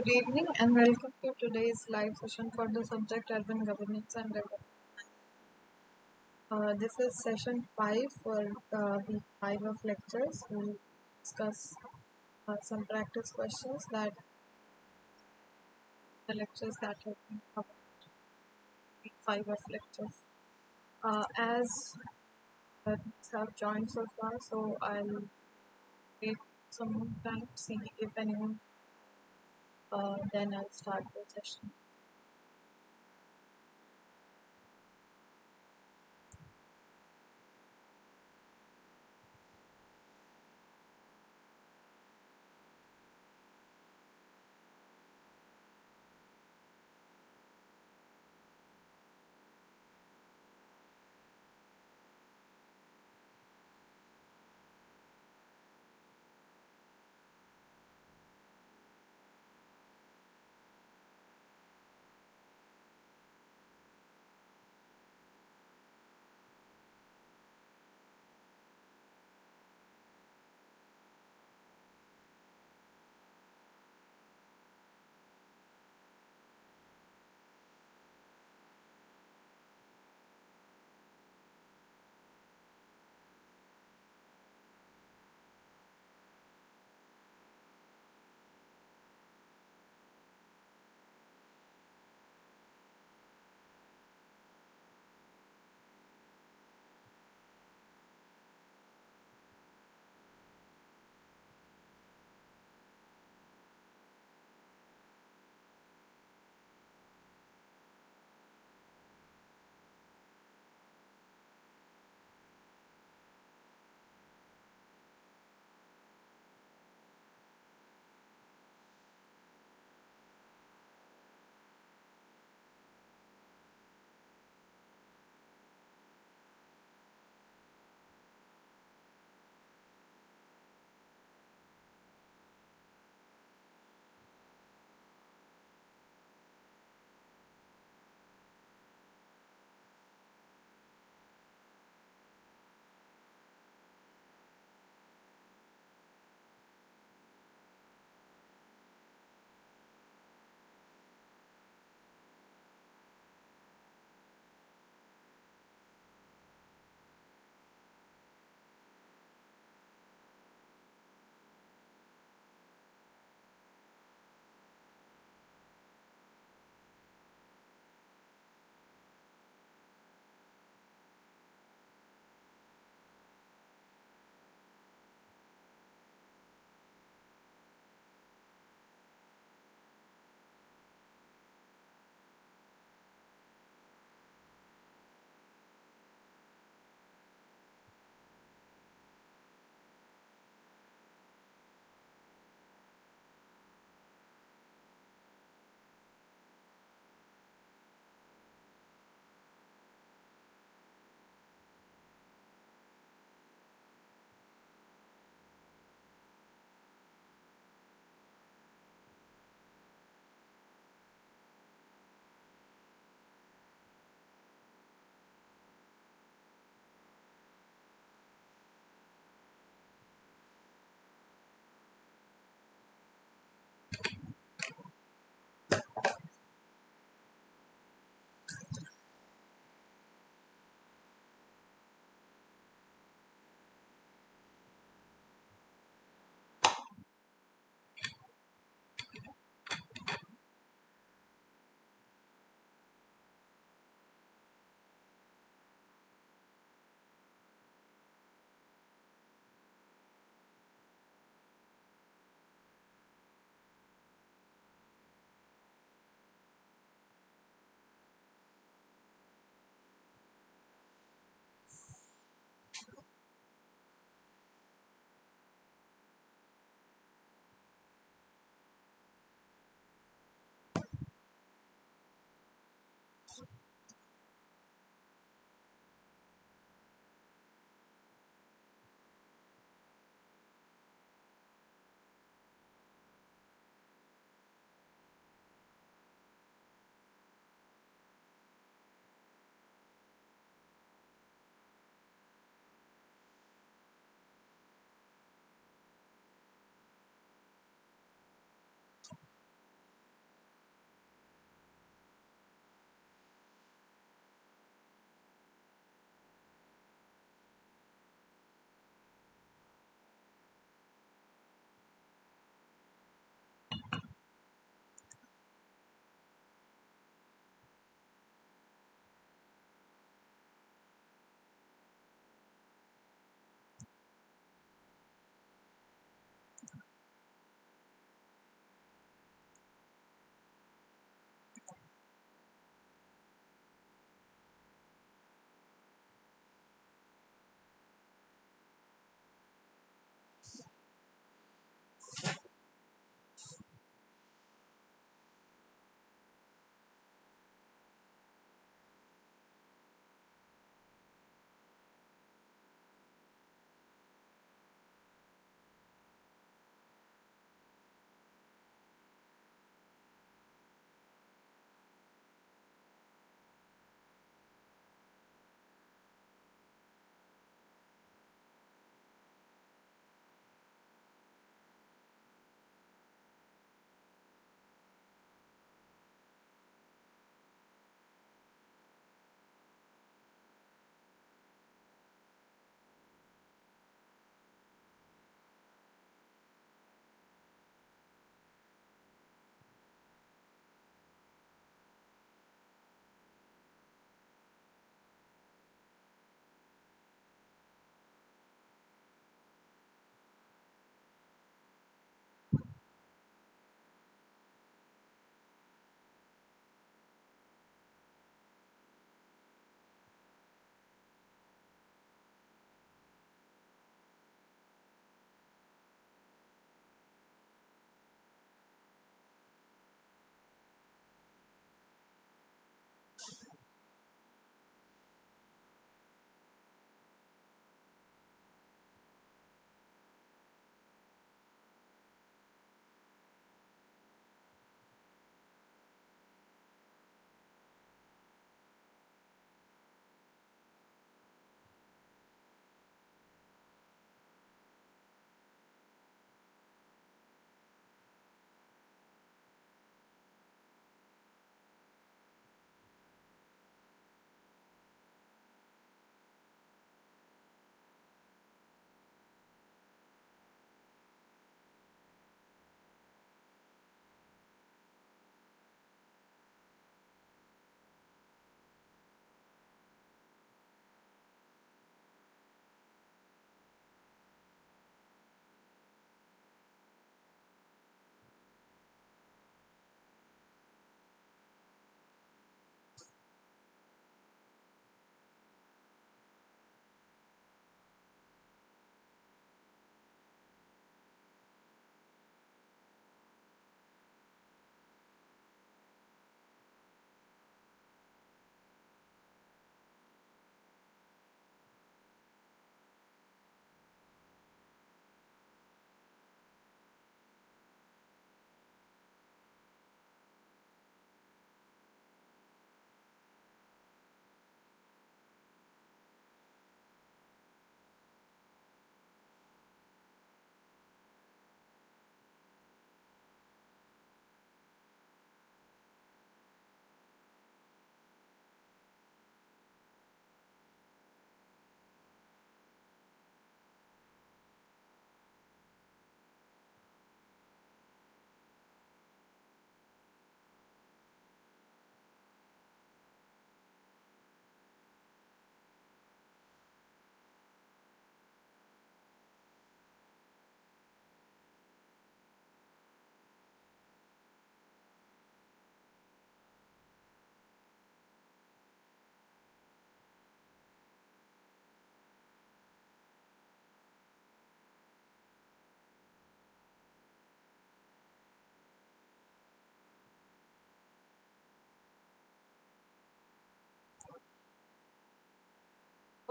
Good evening and welcome to today's live session for the subject Urban Governance and Development. This is session 5 for week 5 of lectures. We'll discuss some practice questions that the lectures that have been covered week 5 of lectures. As these have joined so far, so I'll wait some more time to see if anyone, then I'll start the session.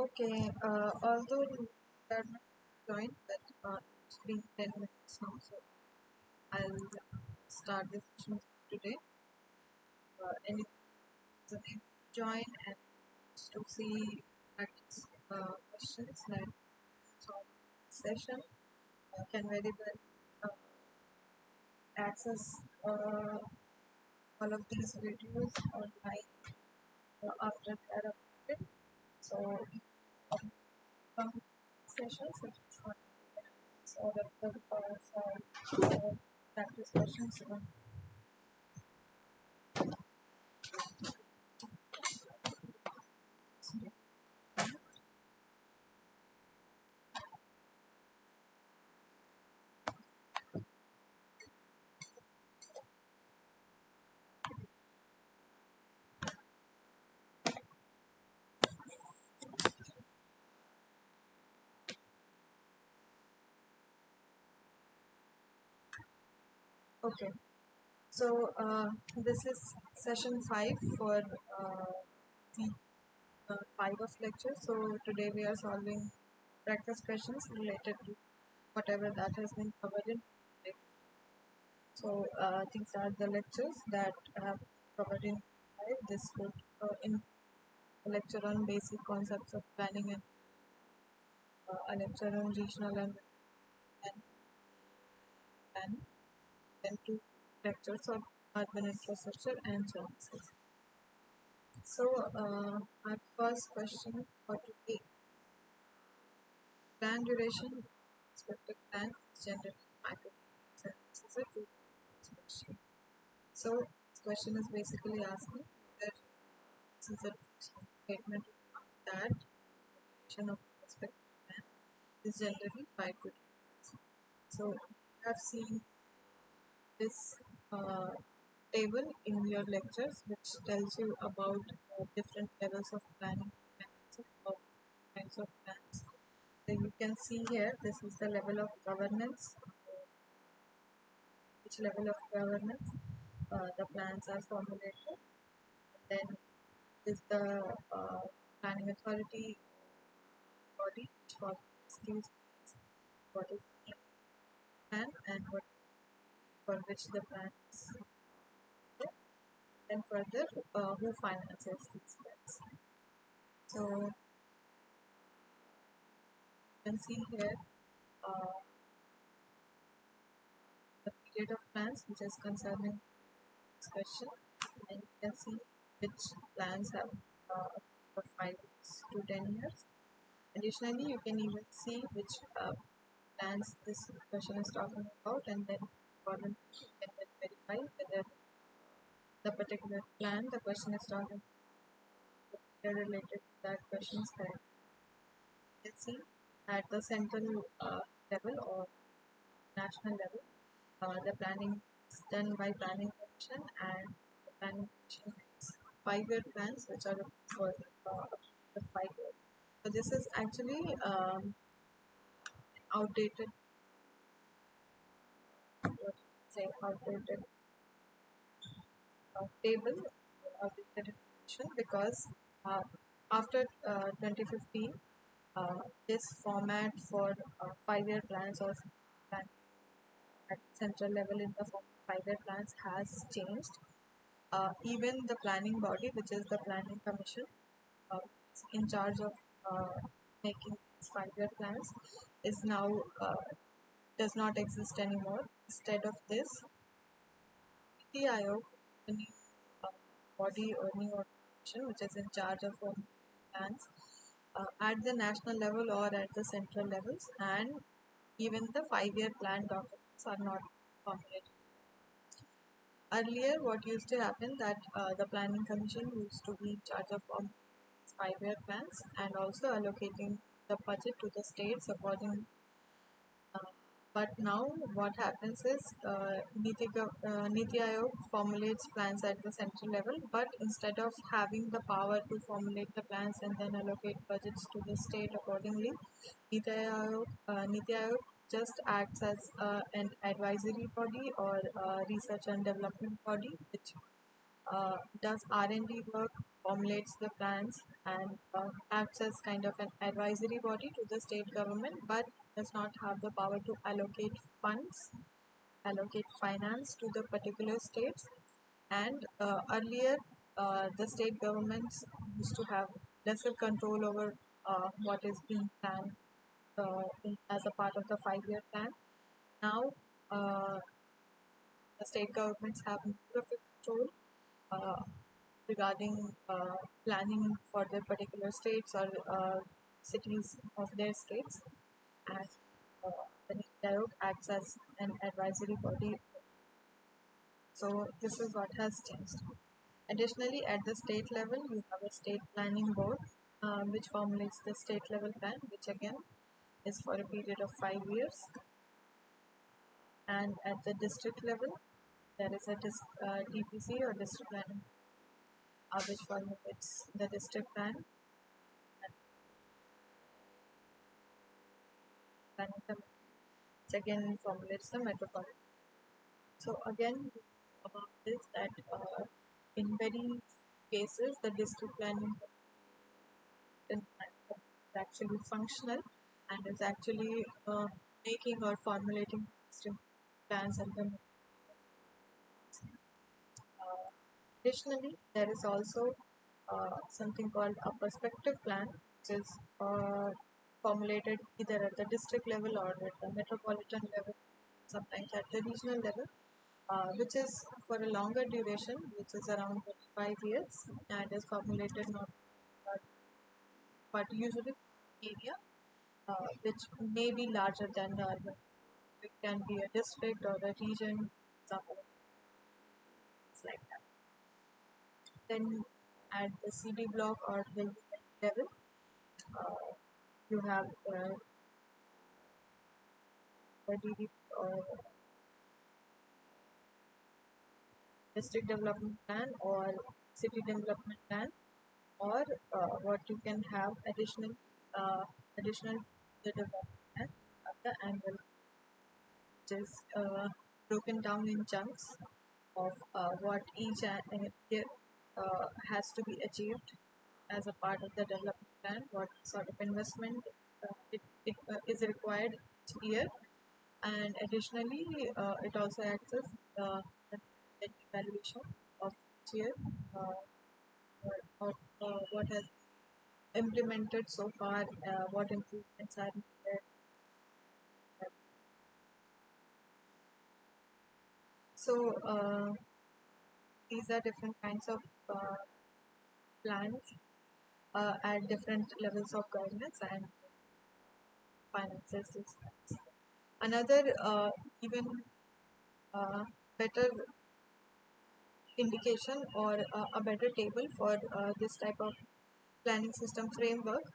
Okay, although we are not joined, but it's been 10 minutes now, so I'll start the session today. Any person join and to see practice questions that solve session can very well access all of these videos online after they are uploaded. So, some sessions which is not all of the practice questions. Okay, so this is session 5 for the 5 of lecture. So today we are solving practice questions related to whatever that has been covered in. So these are the lectures that have covered in 5. This would in a lecture on basic concepts of planning and a lecture on regional and planning, then 2 lectures on urban infrastructure and services. So, my first question for today, plan duration, expected plan, general micro. This is a two question. So, this question is basically asking that this is a statement that duration of expected plan is generally 5 to 10 years. So, you have seen this table in your lectures, which tells you about different levels of planning mechanism or kinds of plans. So you can see here, this is the level of governance, which level of governance the plans are formulated. Then is the planning authority body, which formulates these plans, what is the plan and what for which the plan is there, and further who finances these plans. So you can see here the period of plans which is concerning this question, and you can see which plans have for 5 to 10 years. Additionally, you can even see which plans this question is talking about, and then according you can then verify whether the particular plan the question is talking related to that question is correct. You can see at the central level or national level, the planning is done by planning commission, and the planning commission has 5-year plans which are for the 5 years. So this is actually outdated, what say outdated table, outdated information, because after 2015, this format for 5-year plans or plan at central level in the form of 5-year plans has changed. Even the planning body, which is the planning commission, in charge of making these 5-year plans, is now does not exist anymore. Instead of this, NPTEL, the new body or new organization which is in charge of plans at the national level or at the central levels, and even the 5-year plan documents are not formulated. Earlier, what used to happen that the planning commission used to be in charge of 5-year plans and also allocating the budget to the states according. But now what happens is Niti Aayog formulates plans at the central level, but instead of having the power to formulate the plans and then allocate budgets to the state accordingly, Niti Aayog just acts as an advisory body or research and development body, which does R&D work, formulates the plans, and acts as kind of an advisory body to the state government, but does not have the power to funds, allocate finance to the particular states. And earlier, the state governments used to have lesser control over what is being planned as a part of the 5 year plan. Now, uh, the state governments have more of a control uh, regarding planning for their particular states or cities of their states, and the dialogue acts as an advisory body. So this is what has changed. Additionally, at the state level, you have a state planning board, which formulates the state level plan, which again is for a period of 5 years. And at the district level, there is a DPC or district planning, which formulates the district plan. And planning which again formulates the metropolitan. So again, about this that in many cases, the district planning is actually functional and is actually making or formulating district plans and the additionally, there is also something called a perspective plan, which is formulated either at the district level or at the metropolitan level, sometimes at the regional level, which is for a longer duration, which is around 25 years, and is formulated not but, but usually area, which may be larger than the urban. It can be a district or a region, something like that. Then at the CD block or the level, uh, you have the DD or district development plan or city development plan, or what you can have additional the development plan of the annual, which is broken down in chunks of what each year has to be achieved as a part of the development plan, what sort of investment is required each year, and additionally, it also acts as the evaluation of each year, of what has implemented so far, what improvements are needed. So these are different kinds of plans at different levels of governance and finances. Another even better indication or a better table for this type of planning system framework,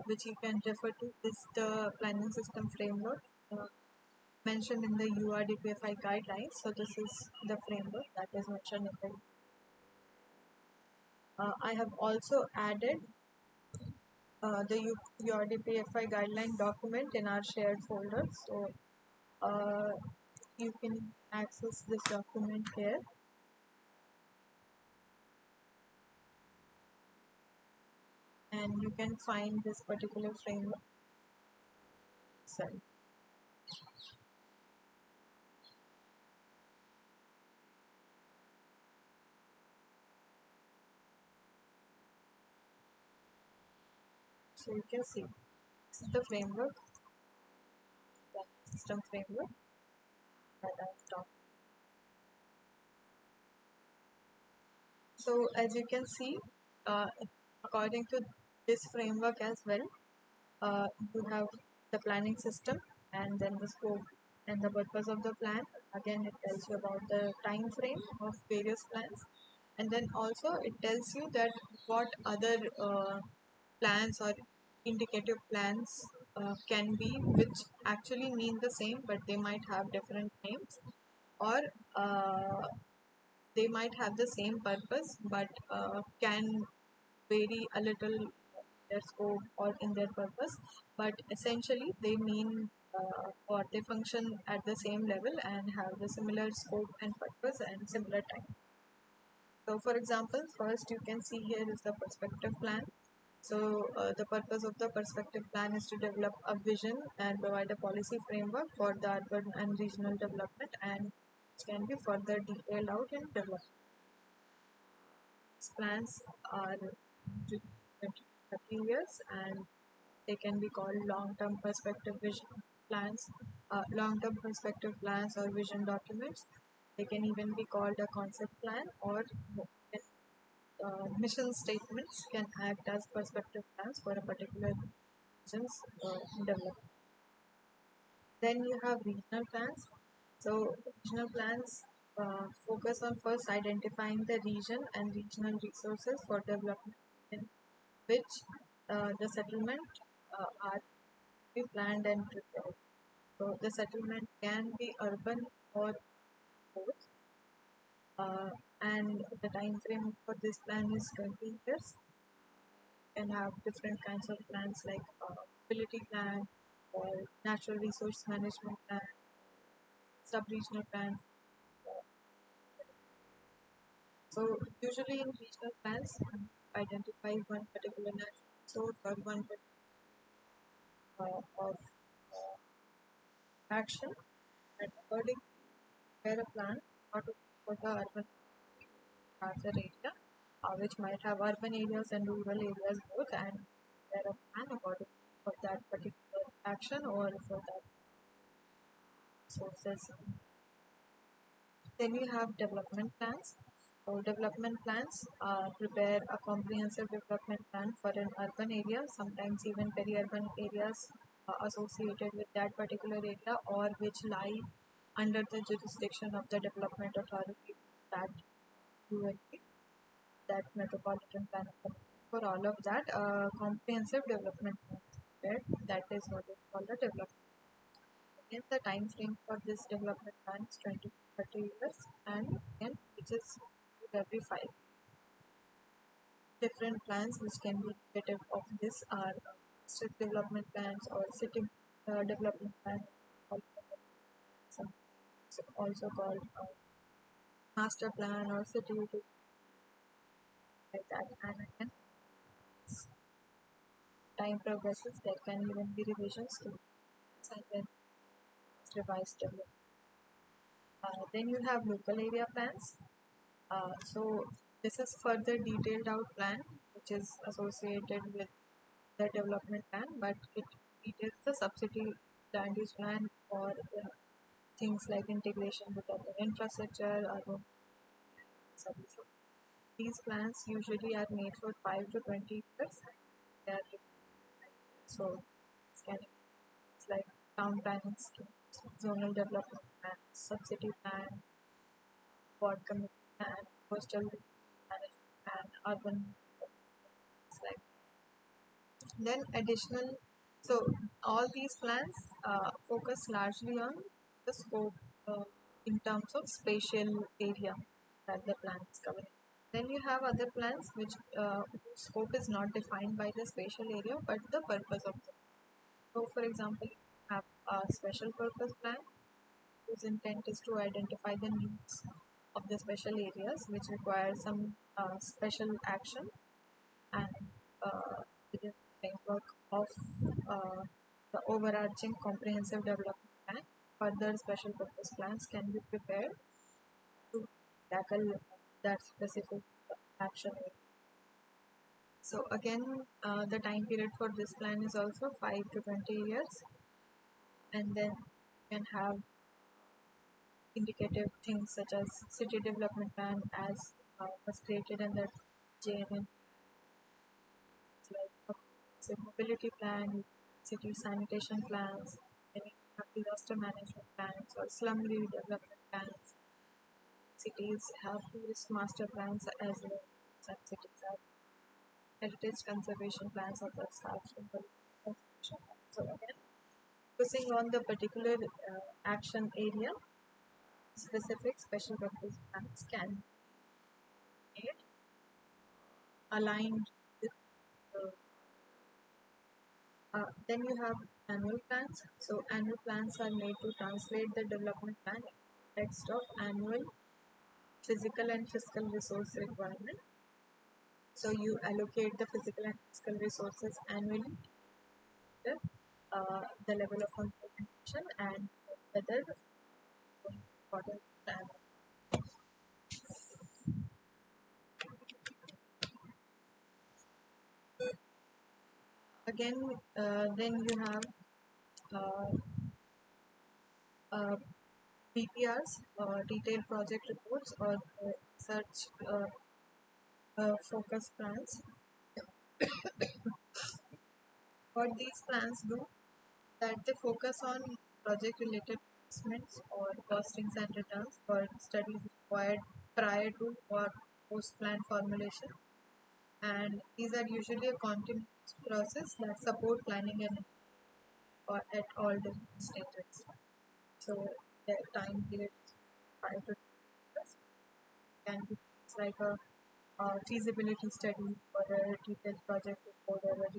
which you can refer to, is the planning system framework mentioned in the URDPFI guidelines. So this is the framework that is mentioned in the. I have also added the URDPFI guideline document in our shared folder. So uh, you can access this document here, and you can find this particular framework. So you can see this is the framework, the system framework that I've talked. So as you can see, uh, according to this framework as well, you have the planning system and then the scope and the purpose of the plan. Again, it tells you about the time frame of various plans, and then also it tells you that what other plans or indicative plans can be, which actually mean the same, but they might have different names, or they might have the same purpose, but can vary a little in their scope or in their purpose, but essentially they mean or they function at the same level and have the similar scope and purpose and similar time. So for example, first you can see here is the perspective plan. So the purpose of the perspective plan is to develop a vision and provide a policy framework for the urban and regional development, and it can be further detailed out in development. These plans are usually 20 to 30 years, and they can be called long-term perspective vision plans, long-term perspective plans or vision documents. They can even be called a concept plan, or mission statements can act as perspective plans for a particular region's development. Then you have regional plans. So regional plans focus on first identifying the region and regional resources for development in which the settlement are to be planned and prepared. So the settlement can be urban or both, uh, and the time frame for this plan is 20 years. Can have different kinds of plans like mobility plan or natural resource management plan, sub-regional plan. So usually in regional plans, identify one particular natural resource or one of action, and according to prepare a plan not only for the urban larger area, which might have urban areas and rural areas both, and prepare a plan according for that particular action or for that sources. Then you have development plans. So development plans prepare a comprehensive development plan for an urban area, sometimes even peri-urban areas associated with that particular area or which lie under the jurisdiction of the development authority, that ULP, that metropolitan plan. For all of that, comprehensive development plan is prepared. That is what is called a development. Again, the time frame for this development plan is 20 to 30 years, and again, which is every 5. Different plans which can be indicative of this are district development plans or city development plan, also called master plan or city utility, like that. And again, time progresses, there can even be revisions to this and then revised development. Then you have local area plans. So this is further detailed out plan which is associated with the development plan, but it details the subsidy land use plan for things like integration with other infrastructure, urban services. These plans usually are made for 5 to 20 years. They are so it's like town planning schemes, zonal development plan, subsidy plan, ward committee plan, coastal management plan, urban like. Then additional, so all these plans focus largely on the scope in terms of spatial area that the plan is covering. Then you have other plans which scope is not defined by the spatial area but the purpose of the. So for example, you have a special purpose plan whose intent is to identify the needs of the special areas which require some special action, and within the framework of uh, the overarching comprehensive development plan, further special purpose plans can be prepared to tackle that specific action area. So again, the time period for this plan is also 5 to 20 years, and then you can have indicative things such as city development plan as was created in the JNN, like mobility plan, city sanitation plans, then you have disaster management plans or slum redevelopment plans. Cities have tourist master plans as well. Some cities have heritage conservation plans or the staff conservation plans. So again, focusing on the particular action area, specific special purpose plans can be made aligned with the. Then you have annual plans. So annual plans are made to translate the development plan in context of annual physical and fiscal resource requirement. So you allocate the physical and fiscal resources annually, the level of implementation and whether important plan. Again, then you have uh, uh, BPRs, detailed project reports, or such focus plans. What these plans do, that they focus on project-related investments or costings and returns for studies required prior to or post-plan formulation. And these are usually a continuous process that support planning and or at all different stages. So the time period is 5 to 10 years can be things like a feasibility study or a detailed project report or a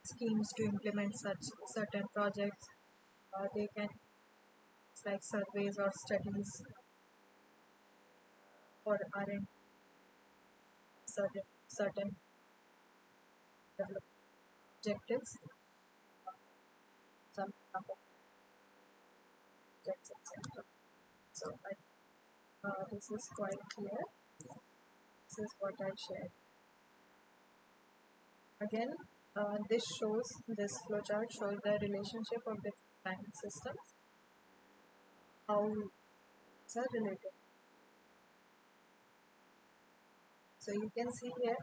schemes to implement such certain projects. They can it's like surveys or studies for R&D certain development objectives, some projects, etc. So this is quite clear. This is what I shared. Again, this flowchart shows the relationship of the planning systems, how it's are related. So you can see here,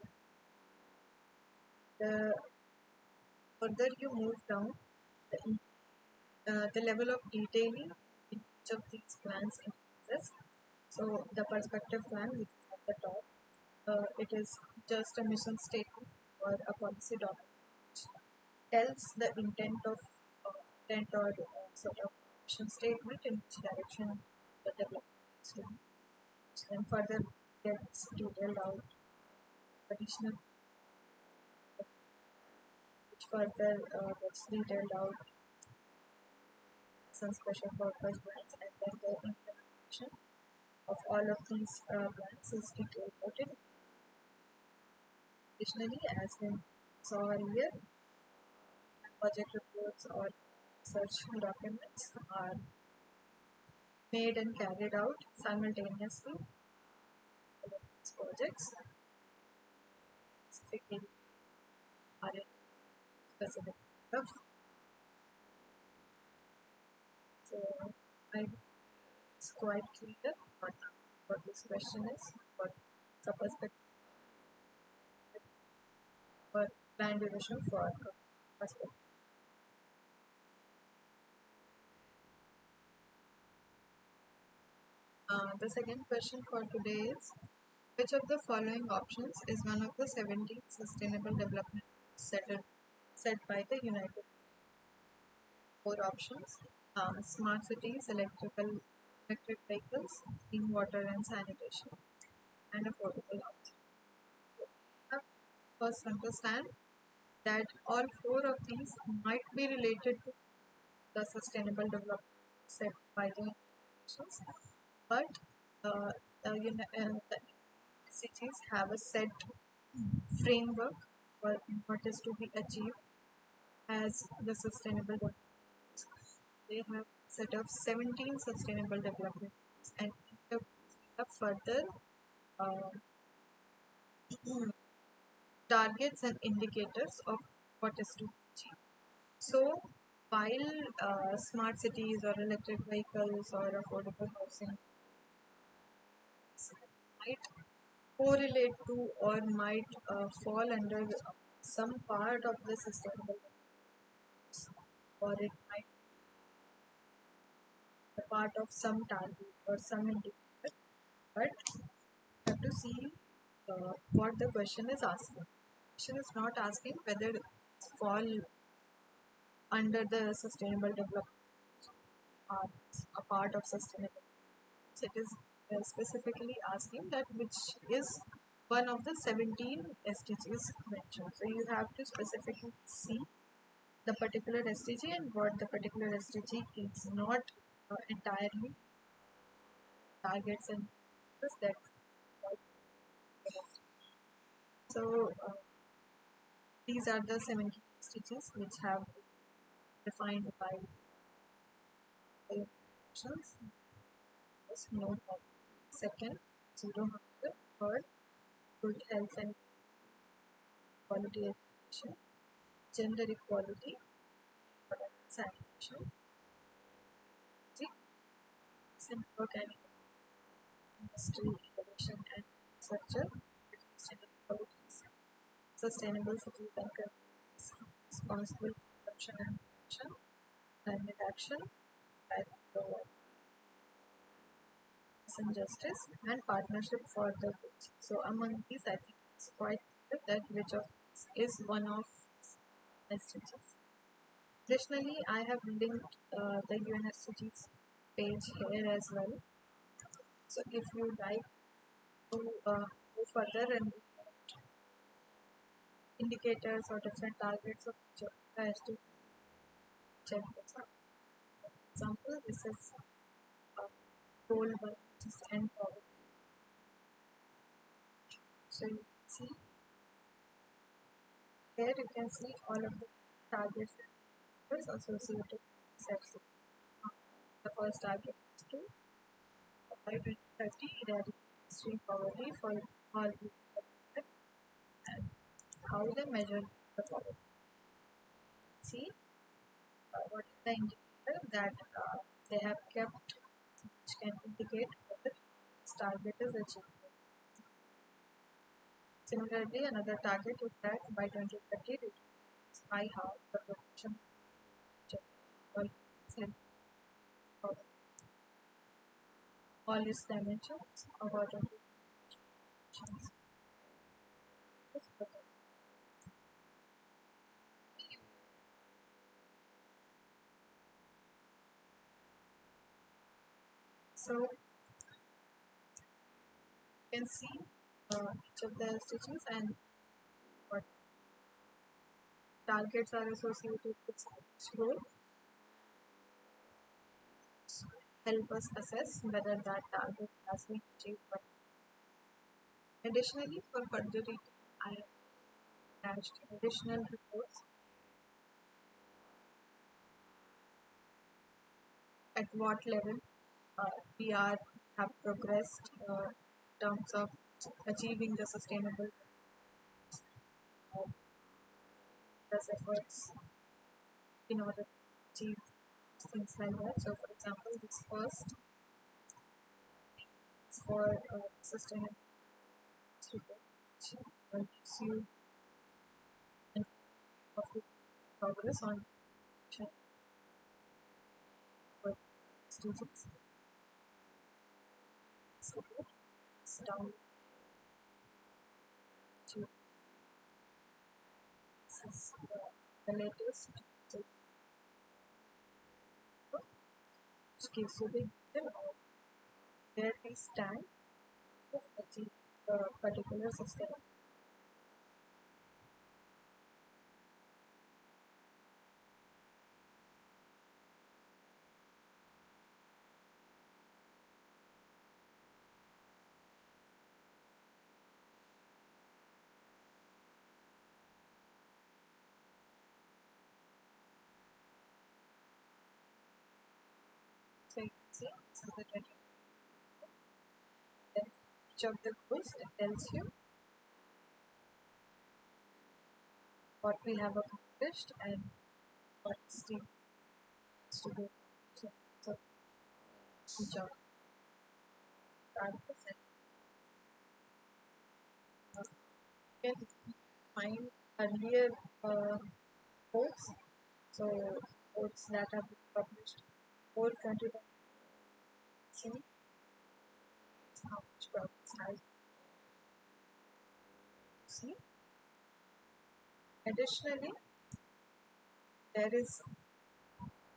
the further you move down, the level of detailing in each of these plans increases. So the perspective plan, which is at the top, it is just a mission statement or a policy document which tells the intent or sort of mission statement in which direction the development is going. Then further gets detailed out additional, which further gets detailed out some special purpose plans, and then the implementation of all of these plans is detailed out in. Additionally, as we saw earlier, project reports or such documents are made and carried out simultaneously for these projects, specifically are in specific stuff. So I it's quite clear what this question is, what the perspective for plan duration for perspective. The second question for today is, which of the following options is one of the 17 sustainable development set by the United Four options: smart cities, electric vehicles, clean water and sanitation, and affordable housing. First, understand that all four of these might be related to the sustainable development set by the nations, but uh, the cities have a set framework for what is to be achieved as the sustainable development. They have set of 17 sustainable development goals, and have further uh, targets and indicators of what is to be achieved. So, while smart cities or electric vehicles or affordable housing might correlate to or might fall under some part of the sustainable development, or it might be a part of some target or some indicator, but you have to see what the question is asking. The question is not asking whether it fall under the sustainable development or a part of sustainable. It is specifically asking that which is one of the 17 SDGs mentioned. So you have to specifically see the particular SDG and what the particular SDG is not entirely targets and goals that so these are the 17 stitches which have defined by options. First, no problem. Second, zero hunger. Third, good health and quality education. Gender equality, sanitation, and work and industry, innovation and research, sustainable cities and communities, responsible consumption and production, climate action, life and justice, and partnership for the good. So among these, I think it's quite clear that which of these is one of SDGs. Additionally, I have linked the UNSDGs page here as well. So if you like to go further and indicators or different targets of SDGs, check this out. For example, this is goal 1, which is end poverty. So you can see here you can see all of the targets associated with sex. The first target is to by 2030 eradicate extreme poverty for all people and how they measure the poverty. See what is the indicator that they have kept which can indicate whether this target is achieved. Similarly, another target is that by 2030 reduce by half the proportion of all its dimensions of our dimensions. So you can see each of the stitches and what targets are associated with each goal. Help us assess whether that target has been achieved. Additionally, for further detail, I have attached additional reports at what level we have progressed in terms of achieving the sustainable efforts in order to achieve things like that. So, for example, this first for sustainable report, which gives you progress on students. So, it's down to this is the latest. So, which gives you the detail of where we stand to achieve the particular system. So you can see this is the 20. Then each of the goals it tells you what we have accomplished and what still needs to do. So each of targets and you can find earlier quotes. So quotes that have been published for 2020. How much progress has see. Additionally,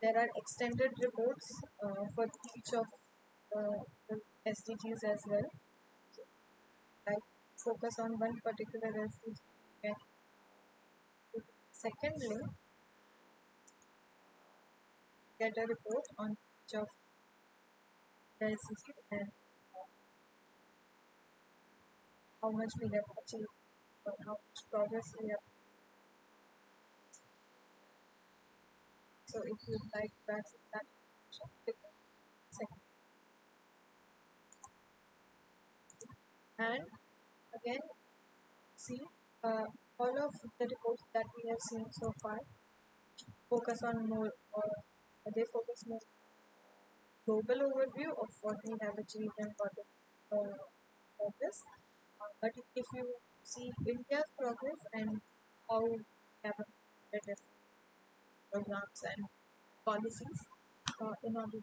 there are extended reports for each of the SDGs as well. Like focus on one particular SDG. Okay. Secondly, get a report on each of the SDGs and how much we have achieved or how much progress we have. So if you'd like to access that information, click on second. And again, see all of the reports that we have seen so far focus on more, or they focus more global overview of what we have achieved and what is progress. But if you see India's progress and how we have implemented programs and policies in order to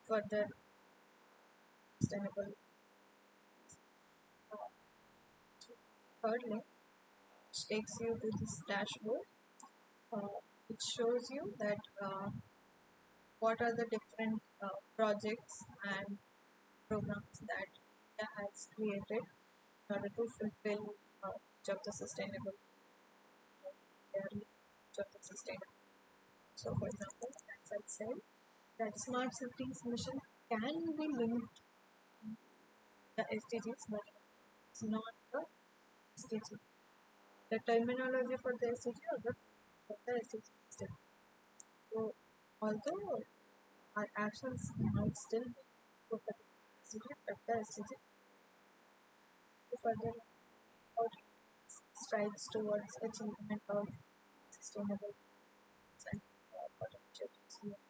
further sustainable. Uh, Third link, which takes you to this dashboard, which shows you that what are the different projects and programs that India has created in order to fulfill each of the sustainable each of the sustainable. So, for example, as I said, that smart cities mission can be linked to the SDGs, but it's not the SDG. The terminology for the SDG or the for the SDG is different. So, although our actions might still be for the SDG, but the SDG to further or strides towards achievement of sustainable and objectives here.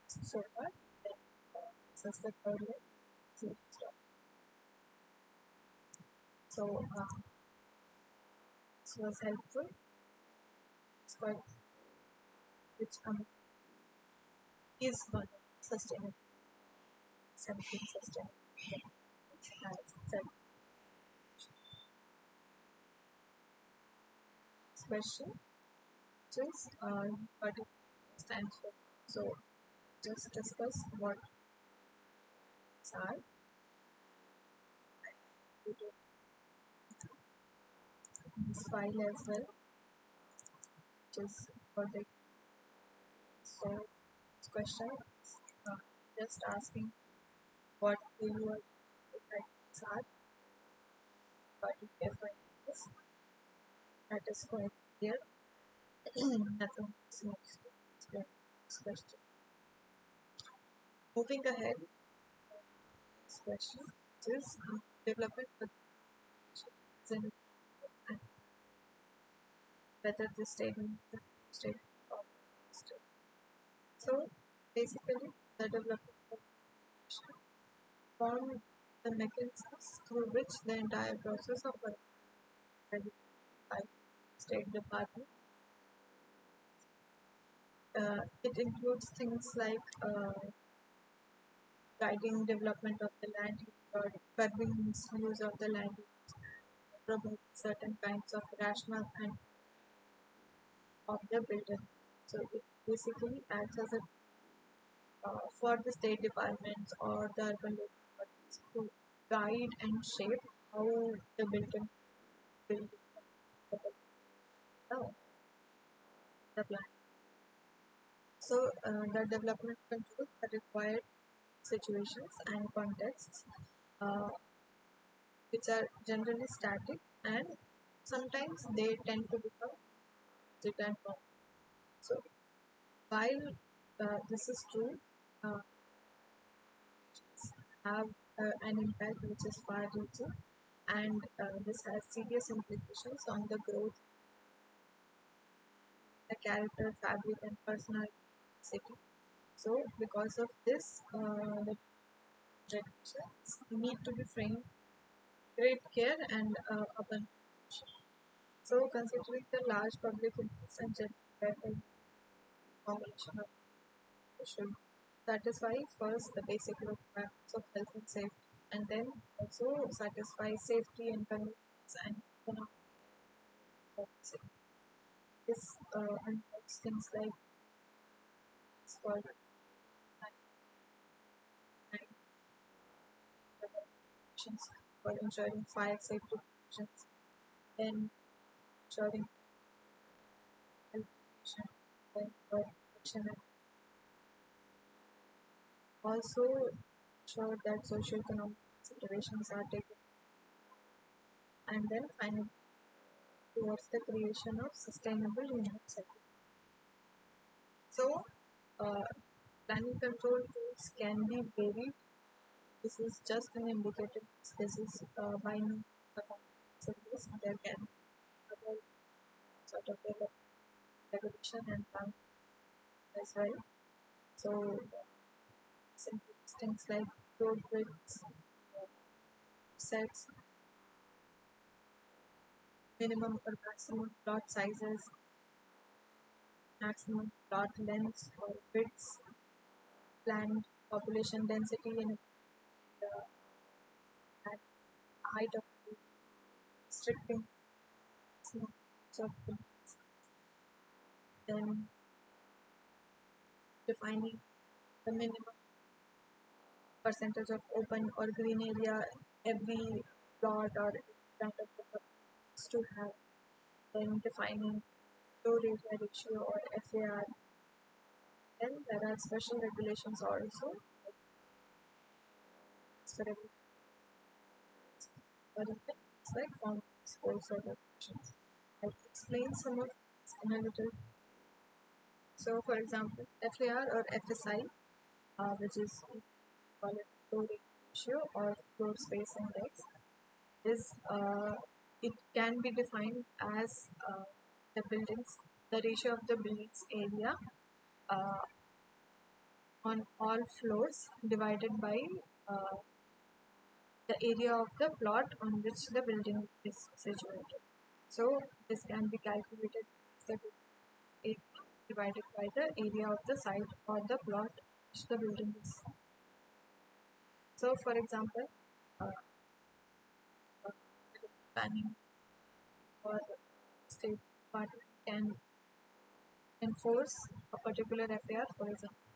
So far, this is the third way. So, this was helpful. It's quite which is one sustainable, something sustainable. Question just what it stands for. So just discuss what these are. We do this file as well, just for the so this question is just asking what do you these are, but if you find this, that is quite clear. Nothing seems to explain this question. Moving ahead, this question is development and whether the statement is a statement or statement. So basically, the development form the mechanisms through which the entire process of by State Department. It includes things like guiding development of the land use or curbing misuse of the land use, promote certain kinds of rational and of the building. So it basically acts as a for the state departments or the urban departments to guide and shape how the building will be the plan. So the development controls the required situations and contexts, uh, which are generally static and sometimes they tend to become and form. So while this is true, uh, have an impact which is far reaching, and this has serious implications on the growth, the character, fabric, and personality. So, because of this, the generations need to be framed great care and upon. So, considering the large public interest and general combination of should satisfy first the basic requirements of health and safety, and then also satisfy safety and convenience and economic purposes. This involves things like for for ensuring fire safety provisions, then ensuring health protection, then protection also ensure that socioeconomic considerations are taken, and then finally towards the creation of sustainable human cycle. So, uh, planning control tools can be varied. This is just an indicative. This is by no the complexities. There can be other sort of regulation and plan as well. So, simple things like road widths, sets, minimum or maximum plot sizes, maximum plot lengths or widths, planned population density and at height of the restricting maximum circle, then defining the minimum percentage of open or green area every plot or kind of to have, then defining floor area ratio or FAR. Then there are special regulations also. So it's like codes or regulations. I'll explain some of this in a little. So, for example, FAR or FSI, which is call it floor area ratio or floor space index, is it can be defined as the buildings, the ratio of the building's area uh, on all floors divided by uh, the area of the plot on which the building is situated. So this can be calculated as the area divided by the area of the site or the plot which the building is. So for example, planning or state department can enforce a particular FAR, for example,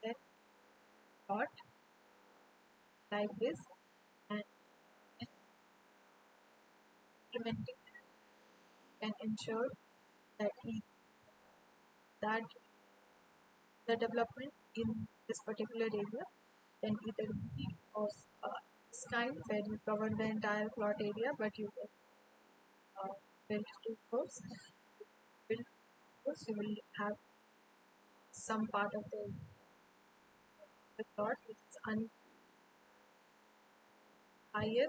then plot like this, and implementing can ensure that that the development in this particular area can either be of this kind where you cover the entire plot area, but you can build two floors. Build floors, you will have some part of the plot which is higher.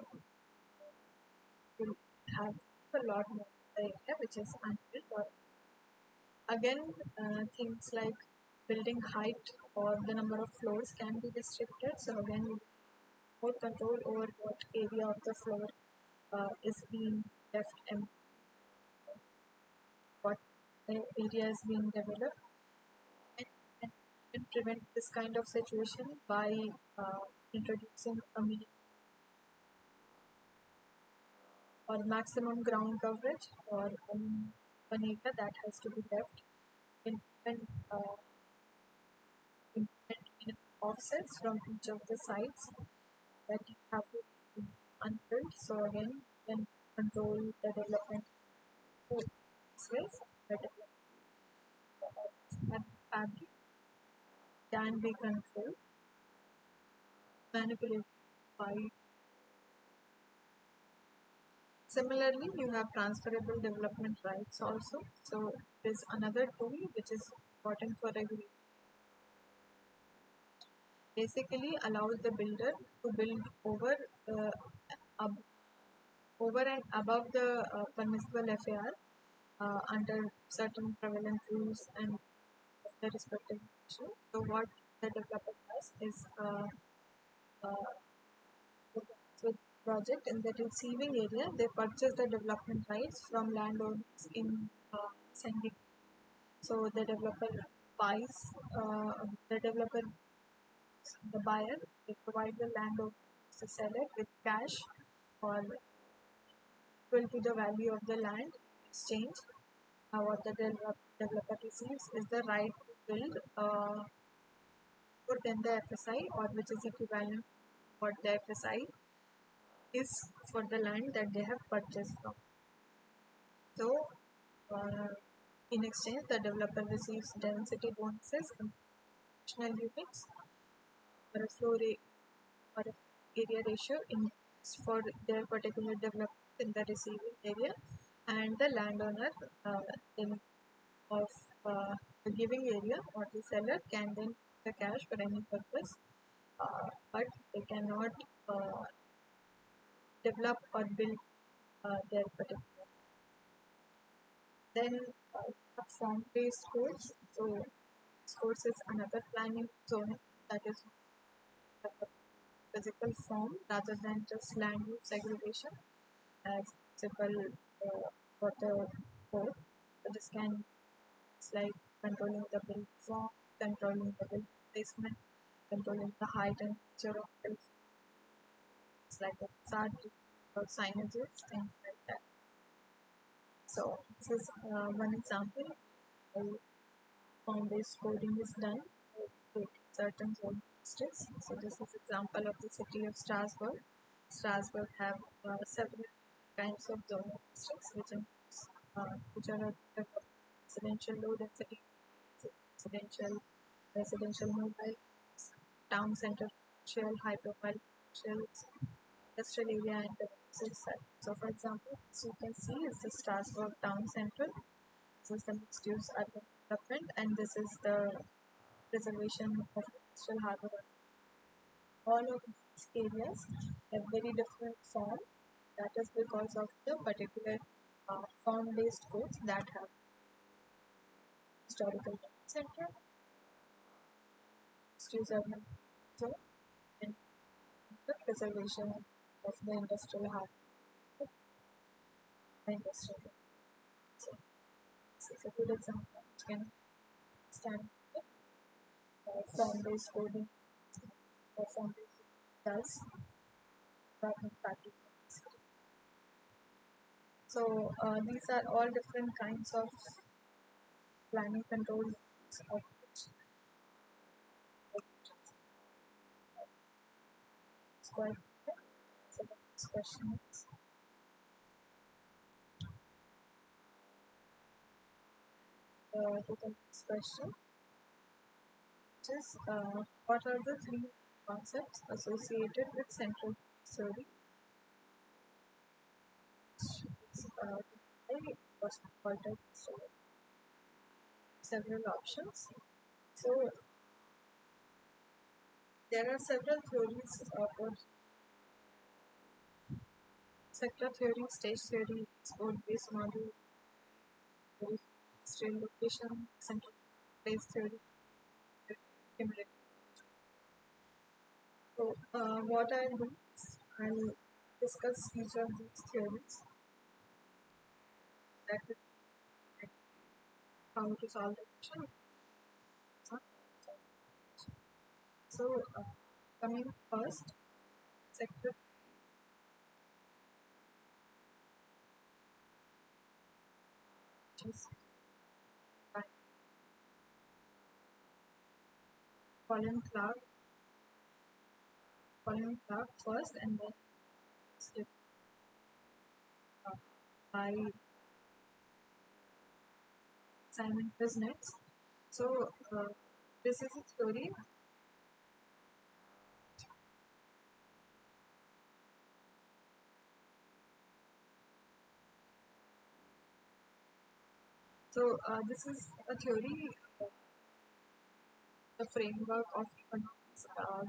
You will have a lot more area which is unbuilt. Or again, things like building height or the number of floors can be restricted. So again, you more control over what area of the floor is being left and what area is being developed, and can prevent this kind of situation by introducing a minimum or maximum ground coverage or one acre that has to be left in uh, implement minimum offsets from each of the sites that you have to be unfilled. So again, you can control the development this way. The development fabric can be controlled, manipulated by. Similarly, you have transferable development rights also. So there's another tool which is important for regulation. Basically, allows the builder to build ab- over and above the permissible FAR under certain prevalent rules and the respective nation. So what the developer does is uh, with project in the receiving area, they purchase the development rights from landowners in sending. So the developer, the buyer, they provide the landowner to sell it with cash or equal to the value of the land exchange. What the developer receives is the right to build more than the FSI, or which is equivalent to what the FSI is for the land that they have purchased from. So, uh, in exchange, the developer receives density bonuses operational units or a flow rate or a area ratio in for their particular development in the receiving area, and the landowner in of the giving area or the seller can then use the cash for any purpose, but they cannot uh, develop or build their particular. Then form-based codes. So codes is another planning zone that is physical form rather than just land use segregation as simple for the code. So this can it's like controlling the build form, controlling the build placement, controlling the height and feature of build. It's like a facade or signages, things like that. So this is one example how form-based coding is done to certain zone districts. So this is example of the city of Strasbourg. Strasbourg have several kinds of zone districts which are the residential low density, residential mobile, town center, shell, high profile shells, industrial area and the side. So for example, as you can see is the Strasbourg town center. This is the mixed use urban development and this is the preservation of coastal harbor. All of these areas have very different form. That is because of the particular form-based codes that have historical center, mixed-use urban zone, and the preservation of the industrial harbor. Industrial. So this is a good example. You can stand form-based coding or form-based does rather than. So these are all different kinds of planning control of square. So the next question is the next question, which is what are the three concepts associated with central theory? Several options. So there are several theories of sector theory, stage theory, sport-based model, strain location, central place theory, cumulative. So what I'll do is I'll discuss each of these theories that will how to solve the question. So coming first, sector which is Colin Clark, first, and then skip by Simon Kuznets. So this is a theory. So this is a theory, the framework of economics,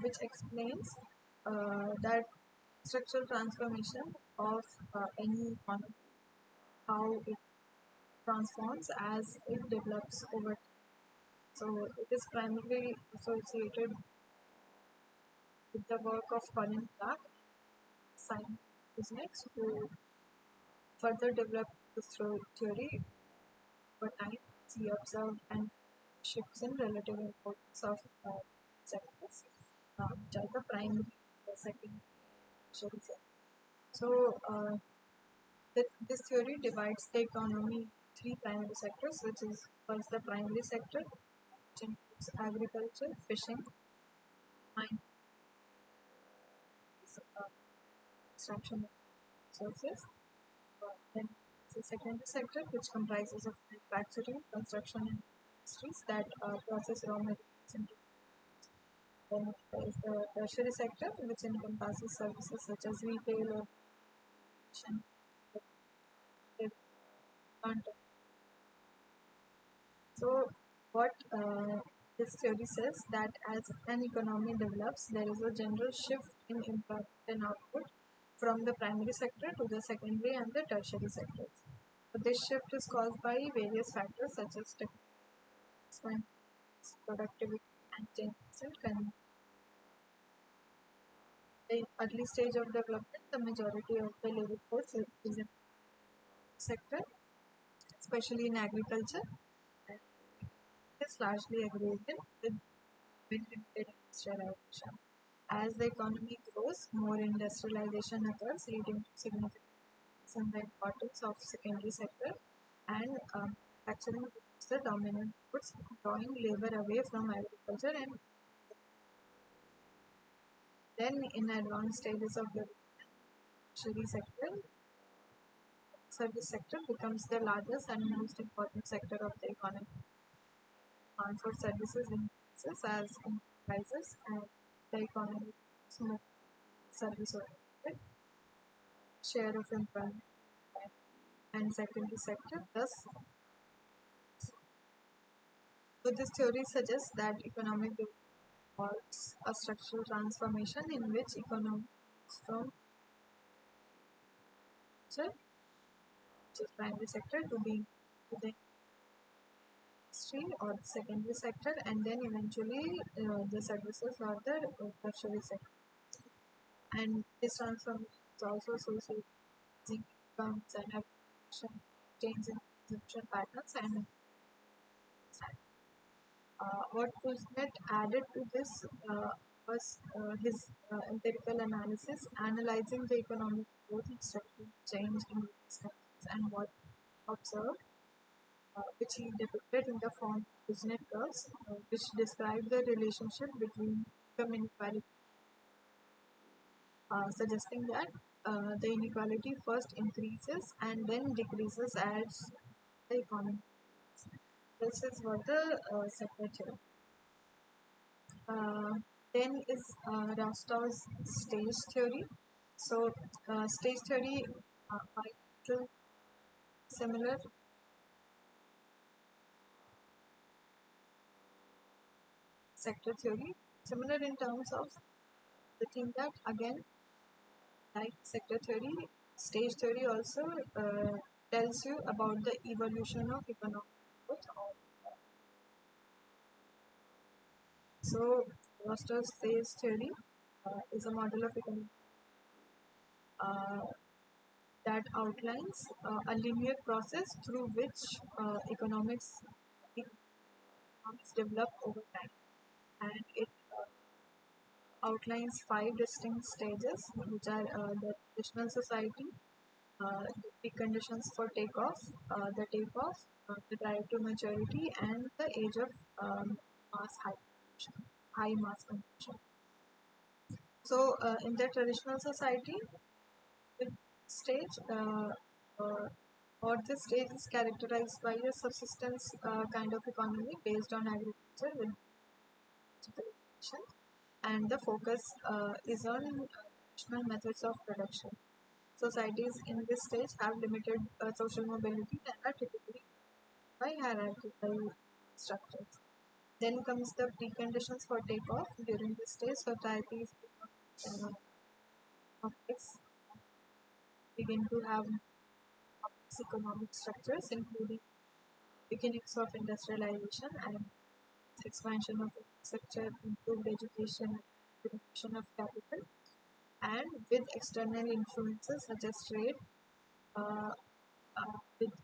which explains that structural transformation of any economy, how it transforms as it develops over time. So it is primarily associated with the work of Colin Clark, Simon Kuznets, who further developed this theory over time. He observed and shifts in relative importance of sectors, which are the primary, the second, tertiary sector. So this theory divides the economy into three primary sectors, which is first the primary sector, which includes agriculture, fishing, mining, extraction of resources. Then the secondary sector, which comprises of manufacturing, construction, and industries that process raw materials into Then there is the tertiary sector, which encompasses services such as retail or education, content. So, what this theory says that as an economy develops, there is a general shift in employment and output from the primary sector to the secondary and the tertiary sectors. So this shift is caused by various factors such as technology, productivity, and changes in the early stage of development. The majority of the labor force is in the sector, especially in agriculture. And it is largely agrarian with limited industrialization. As the economy grows, more industrialization occurs, leading to significant increase in the importance of secondary sector and manufacturing becomes the dominant force, drawing labor away from agriculture. And then, in advanced stages of the tertiary sector, service sector becomes the largest and most important sector of the economy. Demand for services increases as income rises and the economy becomes more service oriented. Share of employment and secondary sector. Thus, so this theory suggests that economic development involves a structural transformation in which economy moves from which is primary sector to the industry or the secondary sector, and then eventually the services or the tertiary sector. And this transformation is also associated with incomes and application, change in consumption patterns and what Kuznets added to this was his empirical analysis, analyzing the economic growth and structural change in these countries and what observed, which he depicted in the form of Kuznets curves, which describe the relationship between income inequality, suggesting that the inequality first increases and then decreases as the economy. This is what the secretary. Uh, then is Rostov's stage theory. So, stage theory might similar sector theory, similar in terms of the thing that again, like sector theory, stage theory also tells you about the evolution of economic growth. So, Rostov's stage theory is a model of economic uh, that outlines a linear process through which economics develop over time, and it outlines five distinct stages, which are the traditional society, the preconditions for takeoff, the takeoff, the drive to maturity, and the age of mass high mass consumption. So, in the traditional society, the stage or this stage is characterized by a subsistence kind of economy based on agriculture with vegetation, and the focus is on traditional methods of production. Societies in this stage have limited social mobility and are typically by hierarchical structures. Then comes the preconditions for takeoff. During this stage, societies become complex, begin to have complex economic structures, including beginnings of industrialization and expansion of infrastructure, improved education, distribution of capital, and with external influences such as trade, uh, with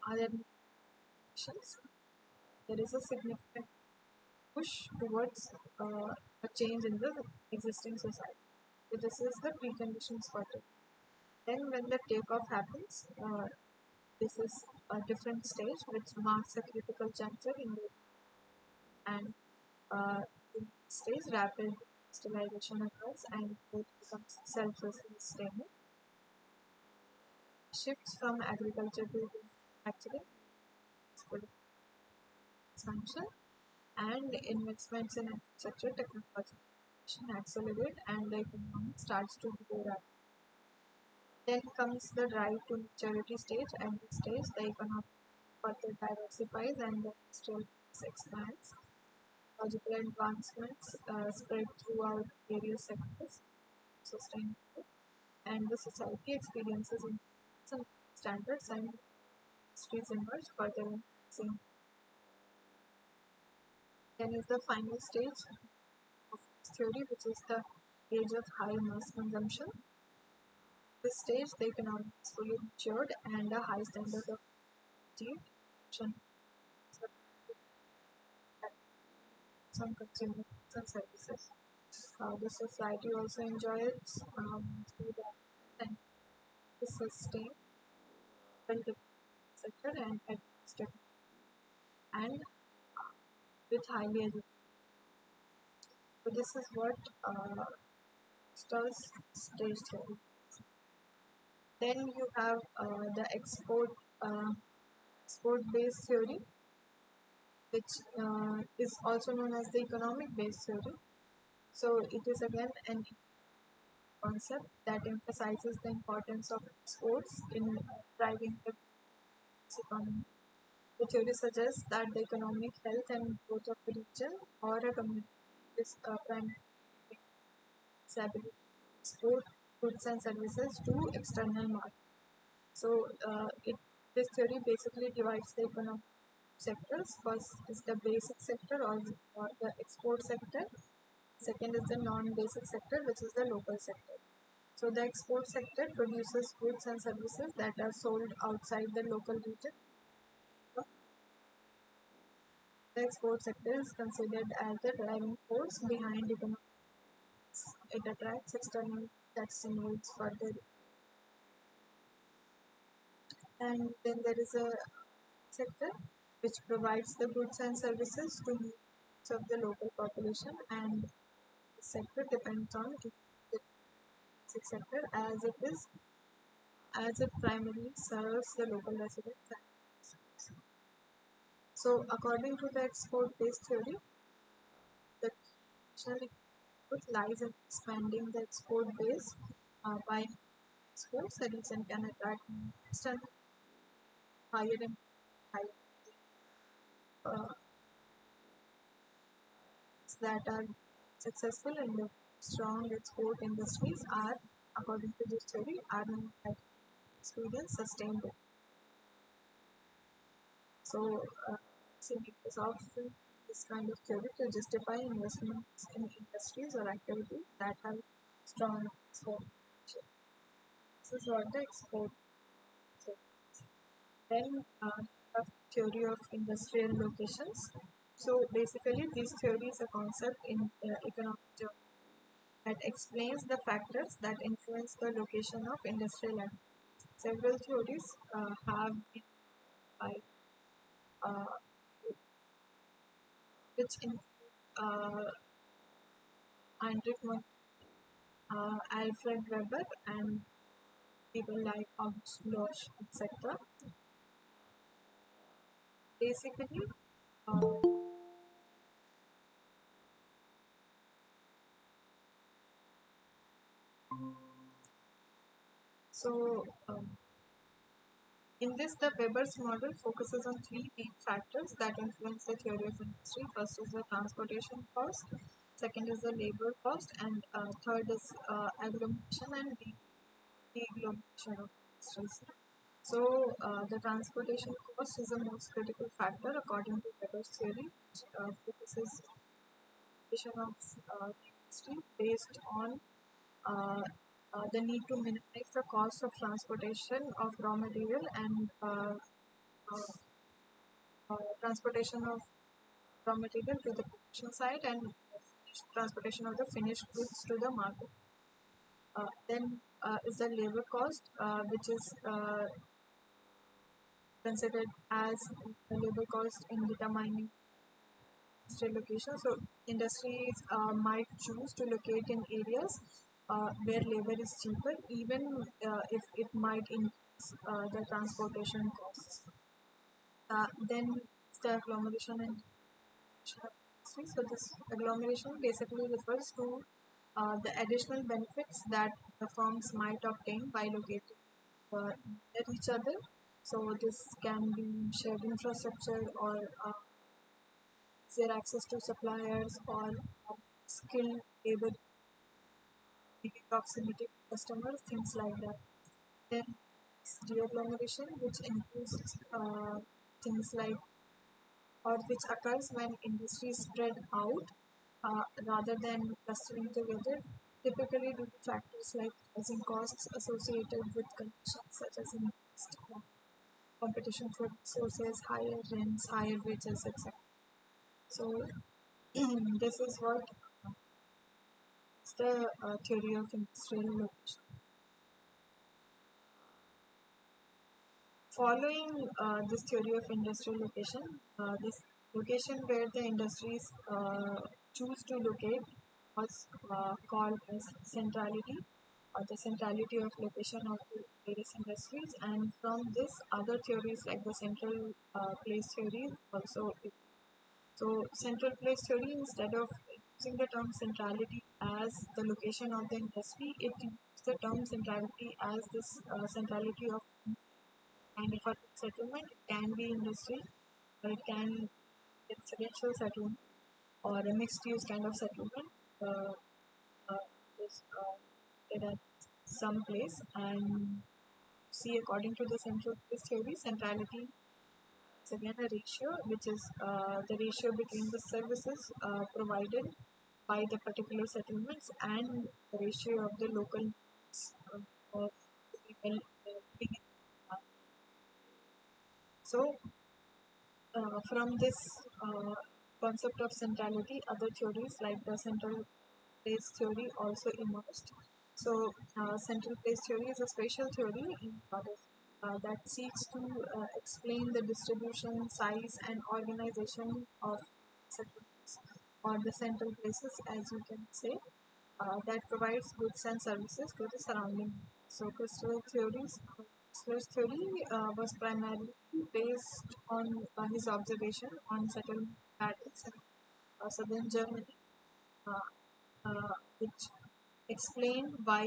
other nations, there is a significant push towards a change in the existing society. So this is the preconditions for it. Then when the takeoff happens, this is a different stage which marks a critical juncture in the and in this stage rapid industrialization occurs and it becomes self-sustaining. Shifts from agriculture to manufacturing, expansion, and investments in infrastructure technology. accelerate and the economy starts to grow rapidly. Then comes the drive to maturity stage. At this stage, the economy further diversifies and the industrial base expands. Technological advancements spread throughout various sectors, sustainable, and the society experiences some standards and industries emerge further increasing. Then is the final stage of this theory, which is the age of high mass consumption. This stage, the economy is fully matured and a high standard of achieved some consumer goods and services. The society also enjoys through that and to sustain the sector and administrative and with highly educated. So this is what does stage theory. Then you have the export based theory, which is also known as the economic based theory. So it is again an concept that emphasizes the importance of exports in driving the economy. The theory suggests that the economic health and growth of the region or a community is primarily ability to export goods and services to external markets. So this theory basically divides the economic sectors. First is the basic sector or the export sector. Second is the non-basic sector, which is the local sector. So the export sector produces goods and services that are sold outside the local region. The export sector is considered as the driving force behind economic. It attracts external that stimulates further. And then there is a sector which provides the goods and services to serve the local population, and the sector depends on the basic sector as it primarily serves the local residents. So according to the export-based theory, the national effort lies in expanding the export base by exports. The region can attract external higher and higher that are successful and the strong export industries are, according to this theory, are known as experience sustained. So, makers often this kind of theory to justify investments in industries or activities that have strong export potential. This is what the export theory. Then, theory of industrial locations. So basically, this theory is a concept in economic theory that explains the factors that influence the location of industrial activities. Several theories have been by uh, which include Heinrich Alfred Weber, and people like August Losch, etc. Basically, uh, so in this, the Weber's model focuses on three main factors that influence the theory of industry. First is the transportation cost, second is the labor cost, and third is agglomeration and deagglomeration of industries. So, the transportation cost is the most critical factor according to Weber's theory, which focuses on industry based on uh, the need to minimize the cost of transportation of raw material and transportation of raw material to the production site and transportation of the finished goods to the market. Then is the labor cost, which is considered as the labor cost in determining industrial location. So industries might choose to locate in areas where labor is cheaper, even if it might increase the transportation costs. Then the agglomeration and so this agglomeration basically refers to the additional benefits that the firms might obtain by locating at each other. So this can be shared infrastructure or their access to suppliers or skilled labor, proximity to customers, things like that. Then de-agglomeration, which includes things like or which occurs when industries spread out rather than clustering together, typically due to factors like rising costs associated with conditions such as increased competition for resources, higher rents, higher wages, etc. So this is what is the theory of industrial location. Following this theory of industrial location, this location where the industries choose to locate was called as centrality or the centrality of location of the various industries. And from this, other theories like the central place theory also. So, central place theory, instead of using the term centrality as the location of the industry, it uses the term centrality as this centrality of kind of a settlement. It can be industry or it can be residential settlement or a mixed use kind of settlement. Is at some place and see according to the central place theory, centrality is again a ratio which is the ratio between the services provided by the particular settlements and the ratio of the local needs of the people living in the so, from this concept of centrality, other theories like the central place theory also emerged. So, central place theory is a spatial theory that seeks to explain the distribution, size, and organization of settlements or the central places, as you can say, that provides goods and services to the surrounding. So, Crystal's theory was primarily based on his observation on settlement patterns in southern Germany, which explain why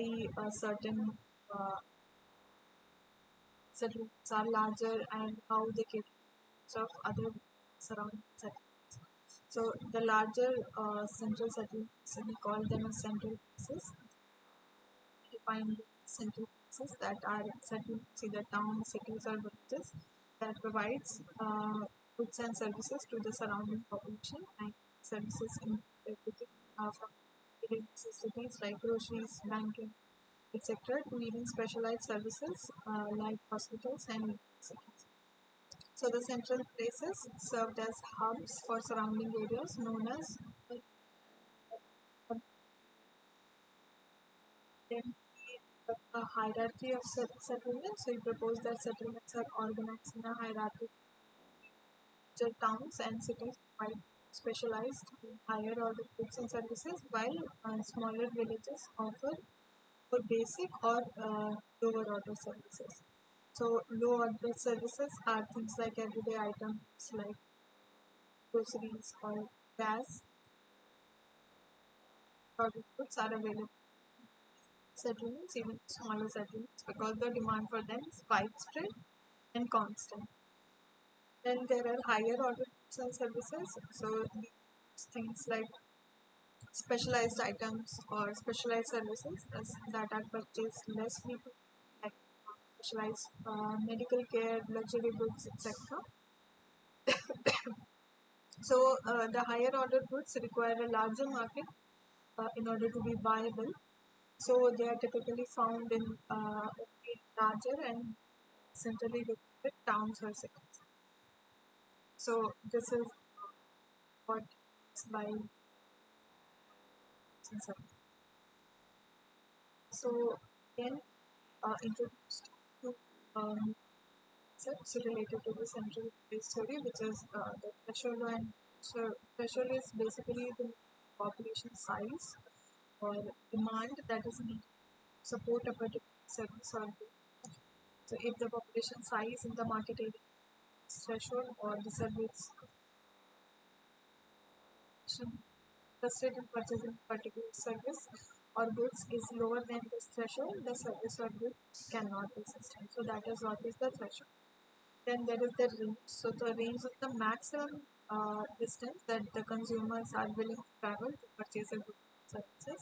certain uh, settlements are larger and how they get of other surrounding settlements. So the larger central settlements, we call them as central places, define central places that are settlements, either towns, cities, or villages, that provides goods and services to the surrounding population, and services in everything from daily necessities like groceries, banking, etc., to even specialized services like hospitals and universities. So the central places served as hubs for surrounding areas known as then a hierarchy of settlements. So you propose that settlements are organized in a hierarchy. Towns and cities provide specialized higher order goods and services, while smaller villages offer for basic or lower order services. So low order services are things like everyday items like groceries or gas. Order goods are available settlements, even smaller settlements, because the demand for them is widespread and constant. Then there are higher order goods and services. So things like specialized items or specialized services that are purchased less frequently, like specialized medical care, luxury goods, etc. So the higher order goods require a larger market in order to be viable. So they are typically found in larger and centrally located towns or cities. So this is what is by so then introduced to concepts related to the central place theory, which is the threshold. And so threshold is basically the population size or demand that is needed to support a particular service or good. So if the population size in the market area is threshold or the service interested in purchasing a particular service, or goods is lower than this threshold, the service or good cannot be sustained. So that is what is the threshold. Then there is the range. So the range is the maximum distance that the consumers are willing to travel to purchase a good services,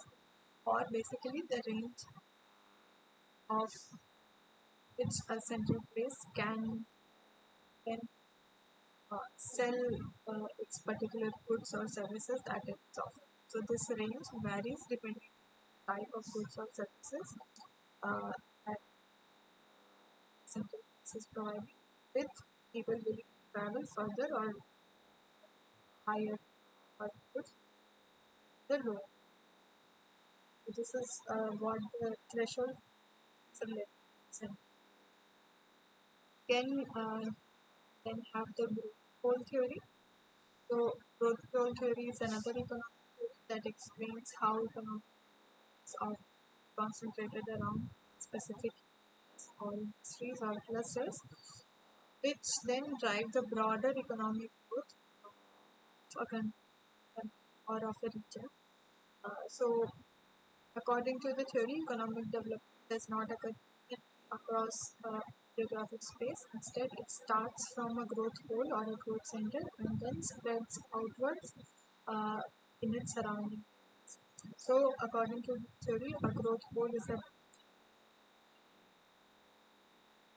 or basically the range of which a central place can sell its particular goods or services that it's offering. So this range varies depending on type of goods or services that central place is providing, with people willing to travel further or higher for goods, the lower. So this is what the threshold is related. Can then have the growth pole theory. So growth pole theory is another economic theory that explains how economics are concentrated around specific or industries or clusters, which then drive the broader economic growth of a country or of a region. So according to the theory, economic development does not occur across geographic space. Instead, it starts from a growth pole or a growth center and then spreads outwards uh, in its surrounding. So, according to the theory, a growth pole is a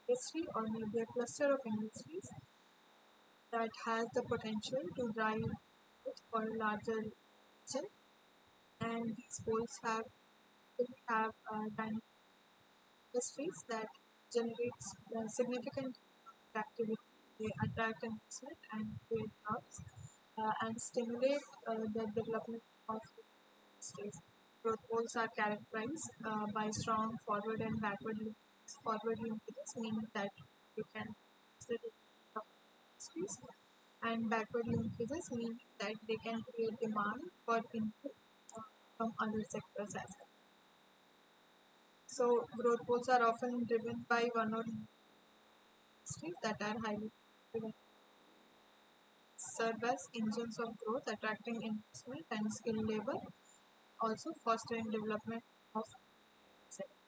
industry or maybe a cluster of industries that has the potential to drive growth for a larger region, and these poles have industries that generates significant activity. They attract investment and create jobs and stimulate the development of industries. Growth poles are characterized by strong forward and backward linkages. Forward linkages mean that you can facilitate industries, and backward linkages mean that they can create demand for input from other sectors as well. So growth poles are often driven by one or more industries that are highly driven, serve as engines of growth, attracting investment and skilled labor, also fostering development of sector.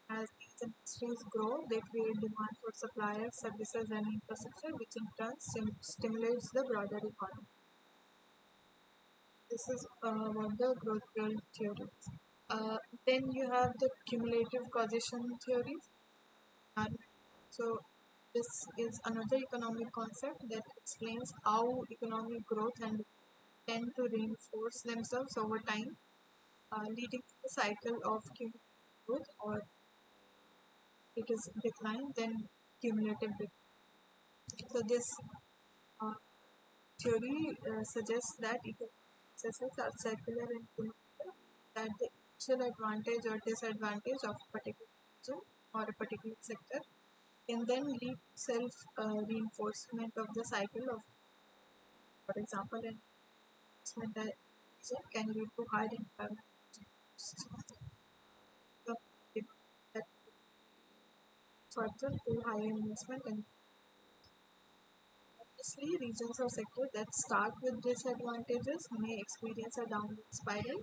As these industries grow, they create demand for suppliers, services, and infrastructure, which in turn stimulates the broader economy. This is what the growth theory is. Then you have the cumulative causation theory. So this is another economic concept that explains how economic growth and tend to reinforce themselves over time, leading to the cycle of cumulative growth, or it is decline then cumulative decline. So this uh, theory suggests that economic processes are circular and cumulative, that the initial advantage or disadvantage of a particular region or a particular sector can then lead to self reinforcement of the cycle of, for example, an investment can lead to higher employment that further to higher investment, and obviously regions or sectors that start with disadvantages may experience a downward spiral.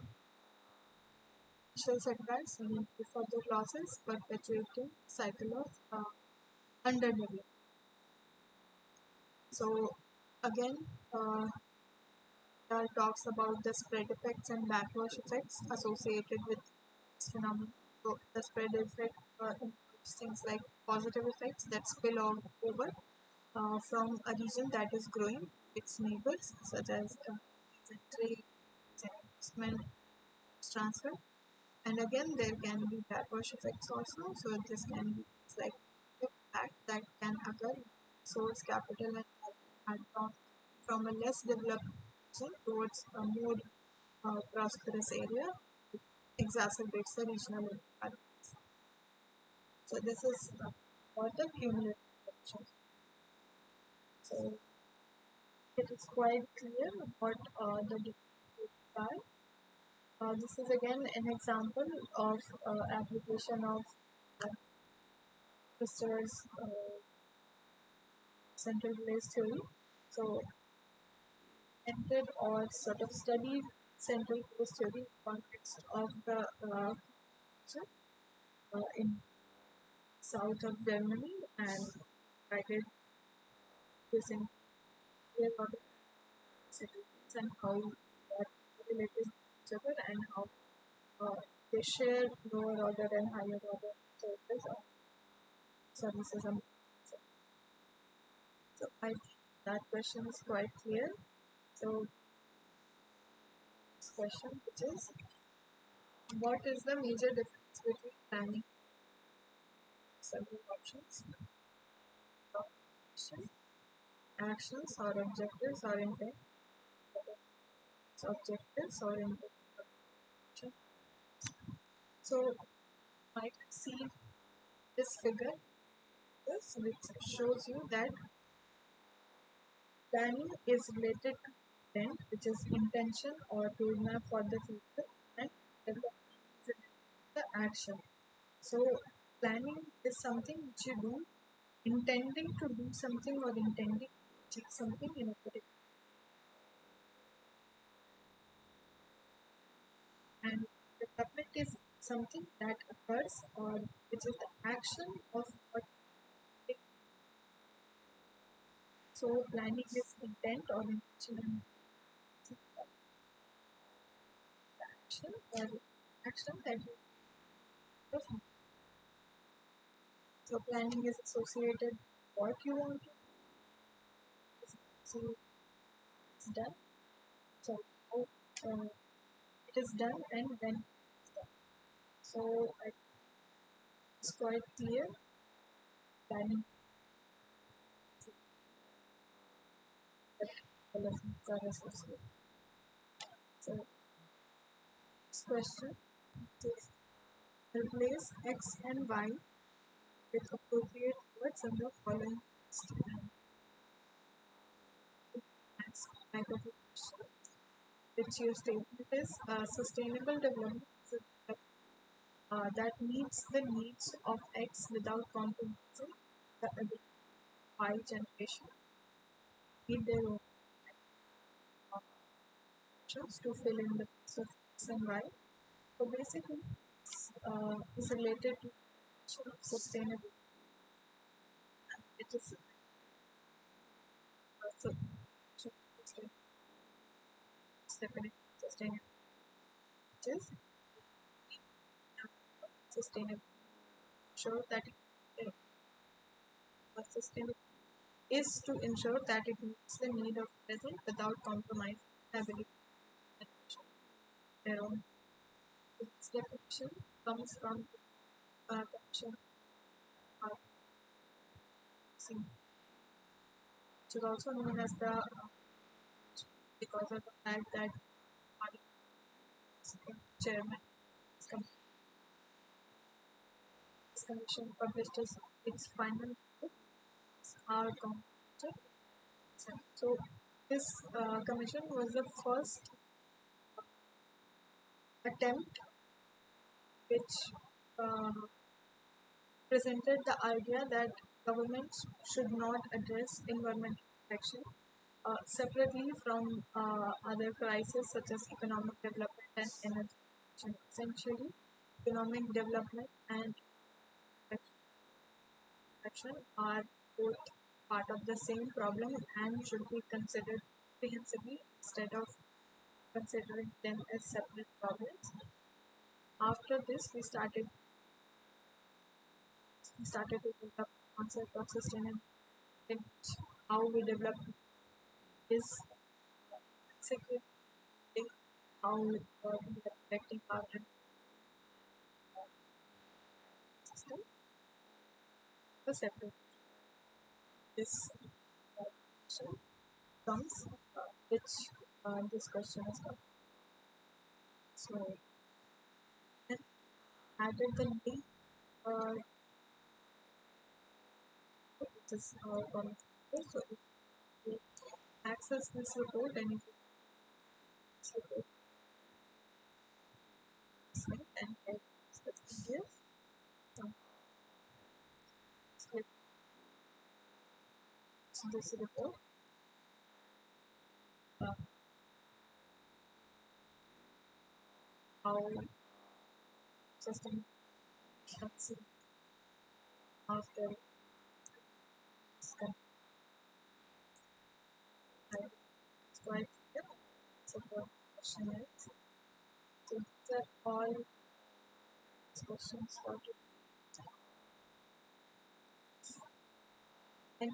Initial setbacks lead to further losses, perpetuating cycle of underdevelopment. So again, talks about the spread effects and backlash effects associated with this phenomenon. So the spread effect includes things like positive effects that spill over from a region that is growing, its neighbors, such as trade, investment, transfer. And again, there can be backlash effects also. So this can be things like impact that can occur source capital and had gone from a less developed region towards a more prosperous area, exacerbates the regional impact. So this is what the cumulative effect. So it is quite clear what the different are. This is again an example of application of uh, Christopher's central place theory. So entered or sort of studied central to the study context of the culture, in south of Germany and guided using clear order citizens and how they are related to each other and how they share lower order and higher order services or services. So I think that question is quite clear. So this question, which is, what is the major difference between planning several options, action, actions or objectives or intent, objectives or intent. So I can see this figure, this which shows you that planning is related to intent, which is intention or roadmap for the future, and development is related to the action. So planning is something which you do intending to do something or intending to achieve something in a particular, and development is something that occurs or which is the action of what. So planning is intent or intention and action or action that you perform. So planning is associated with what you want to do. So it's done. So how it is done and when it's done. So it's quite clear. Planning that developments are associated. So this question is, replace X and Y with appropriate words in the following text. Next type of a question, which your statement is, sustainable development is that meets the needs of X without compromising the ability of Y generation to meet their own options to fill in the place of X and Y. So basically, is related to sustainability. It is so definitely sustainable, which is sustainable. Ensure that sustainable is to ensure that it meets the need of present without compromising the ability to achieve their own. This definition comes from Commission which is also known as the because of the fact that chairman this commission published its final report, our commission. So this commission was the first attempt which presented the idea that governments should not address environmental protection separately from other crises such as economic development and energy protection. Essentially, economic development and protection are both part of the same problem and should be considered comprehensively instead of considering them as separate problems. After this, we started to develop the concept of sustainability, how we develop is security, how we are protecting our system, the separate. This question comes which this question is coming. So then added the link which is coming. So if you access this report and if you this report and this PDF, click this report. how system functions after system is quite clear. So the question is, so these are all questions for and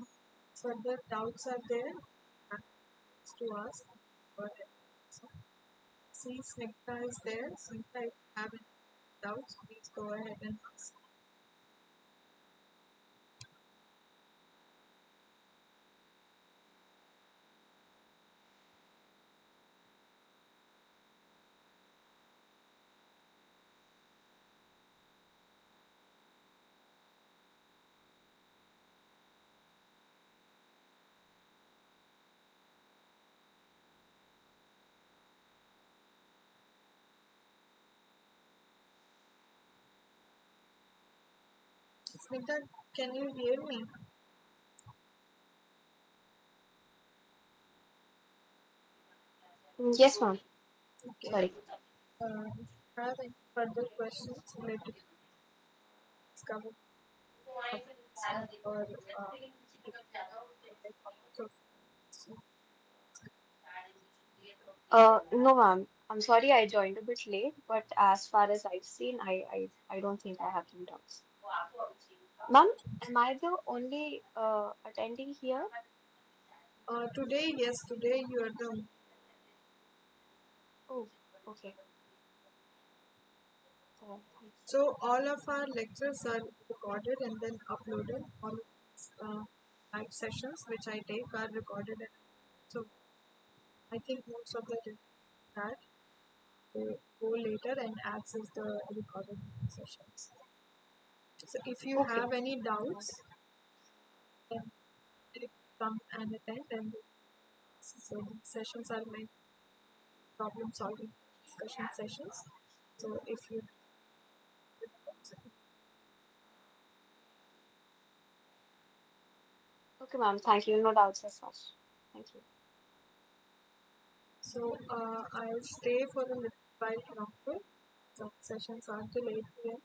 further doubts are there to ask. But see, Snigdha is there. Snigdha, if you have any doubts, please go ahead and ask. Snigdha, can you hear me? Yes, ma'am. Okay. Sorry. If you have any further questions related to discovery of or No, ma'am. I'm sorry I joined a bit late, but as far as I've seen, I don't think I have any doubts. Ma'am, am I the only attending here? today, yes, today you are the Oh, okay. Thanks. so all of our lectures are recorded and then uploaded. All live sessions which I take are recorded. And so I think most of the that they go later and access the recorded sessions. So if you Okay. have any doubts, then you come and attend. And so these sessions are meant problem solving discussion sessions. So if you Okay, ma'am. Thank you. No doubts as such. Thank you. so I'll stay for a little while longer. Some sessions are till 8 p.m.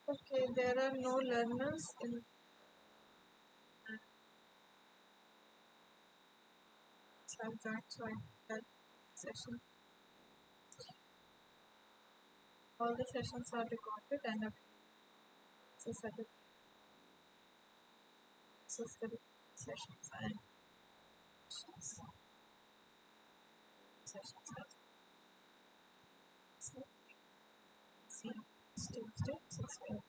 Okay, there are no learners in the subject, so I that session. All the sessions are recorded and accessible accessible sessions and sessions as so see Tuesday 6 p.m.